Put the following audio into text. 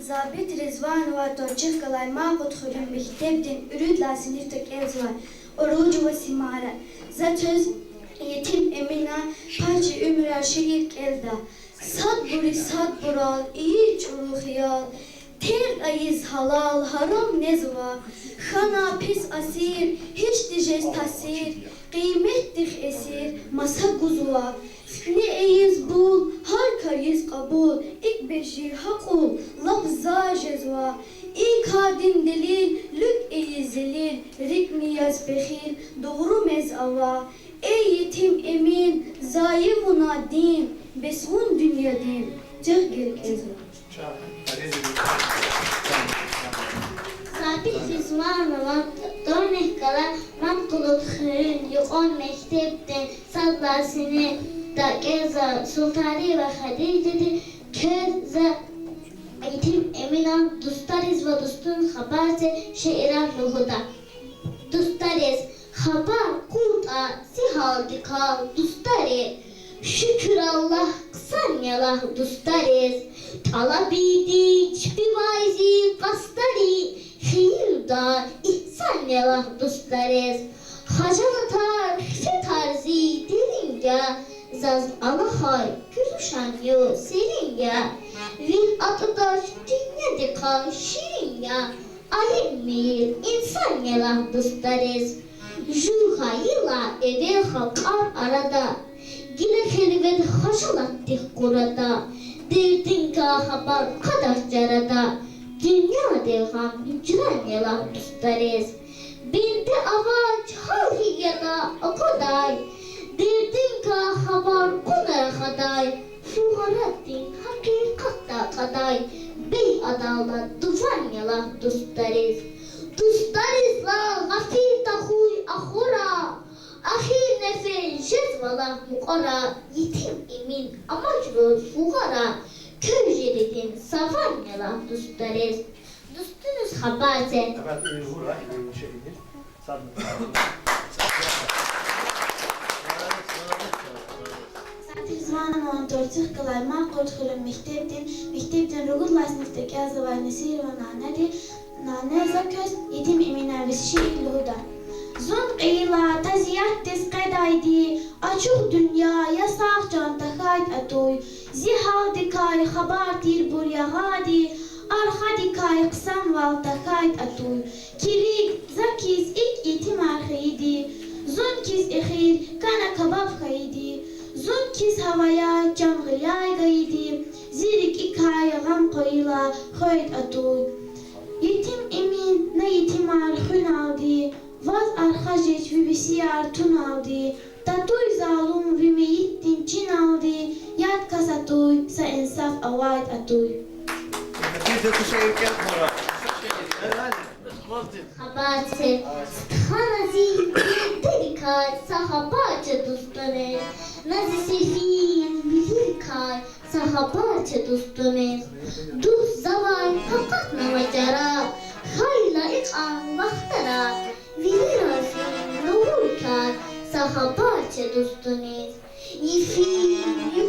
Zabit Rizvanova Torçih Kalay Mahmud Xulun Mektebden Ürüd Lasinir Tek Elzvar Orucu ve Simara Zatöz Yetim Emina Parçı Ümrer Şehir Elda Sad buri sad bural İyi çuru hiyal Ter ayiz halal haram nezva Xana pis asir Hiç dijes tasir Kıymet dih esir Masa guzva Ne eyiz bul Har kariz kabul İk beşi hakul Lafza cezva İk hadin delil Lük eyiz zelil Rik niyaz behil Doğru mezava Ey yetim emin Zayıvuna din Besmun dünya din Cıh gerek ezra Sabit Rizvanova Dornek kala Mamkuluk Hırın Yukon Mektepten Sallasını Da Geza Sultani ve Hadice'di Köz Yetim Eminan Dustariz ve Dustun Habarse Şeiran Ruhuda Dustariz Habar Kurta Sihal Dikal Dustariz Şükür Allah kısan yalah Dustariz Talabidi Çpivayzi Kastari Hayırda ihsan yalah Dustariz Hacalatar Fetarzi Deringa Zaz Alahay Gülüşan yo Seringa Vil atıdaş Dinledi kal Şiringa Alim meyil insan yalah Dustariz Juha yıla eve halkar arada Gile helvet haşalat dih kurada Derdin ka haber kadar carada Dünya devham hücren yalan Dustariz Bindi avaç harhiyada o kadar Derdin ka haber kunara kadar Fuharaddin hakikatta kadar Bey adala duvan yalan Dustariz Dustarizla gafita huy ahura Ahir nefer cezvala mukara Yetim emin amaclı fugara Köy jeridin savan yalan Dustariz Dustunuz haberse Evet, Hura şeydir. Rizvanova Torçih Kalay Mahmud Xulun Mektebden Rugud Lasinir Tek Elzvar Nesir ve Nanedi Nane Zaköz Yetim Emina ve Şehir Luhuda Zun qiyla taziyat tes qaydaydi Açıq dünya yasak can taxayt atoy Zihal dikay xabar tir burya hadi Arxa dikay qısam val taxayt atoy Kilik zakiz ik yetim arxiydi Zun kiz ekhir kana kabab xaydi Zun kiz havaya can gılyay gaydi Zirik ikay gam qiyla xayt atoy Yetim emin na yetim arxun aldi Vaz arxajet ve besiyar tun aldi Tatuy zalum ve meyittin çin aldi Yad kasatuy sa insaf avayt atuy Netice teşekkür Hura. Haberse Hanazi Terikay Sahabaca Dustariz Nazi Sefin Bilirkay Sahabaca Dustariz Duz zavay fakat navacara Hayla ikan vaktara Vilirafin Nurkay Sahabaca Dustariz Yifin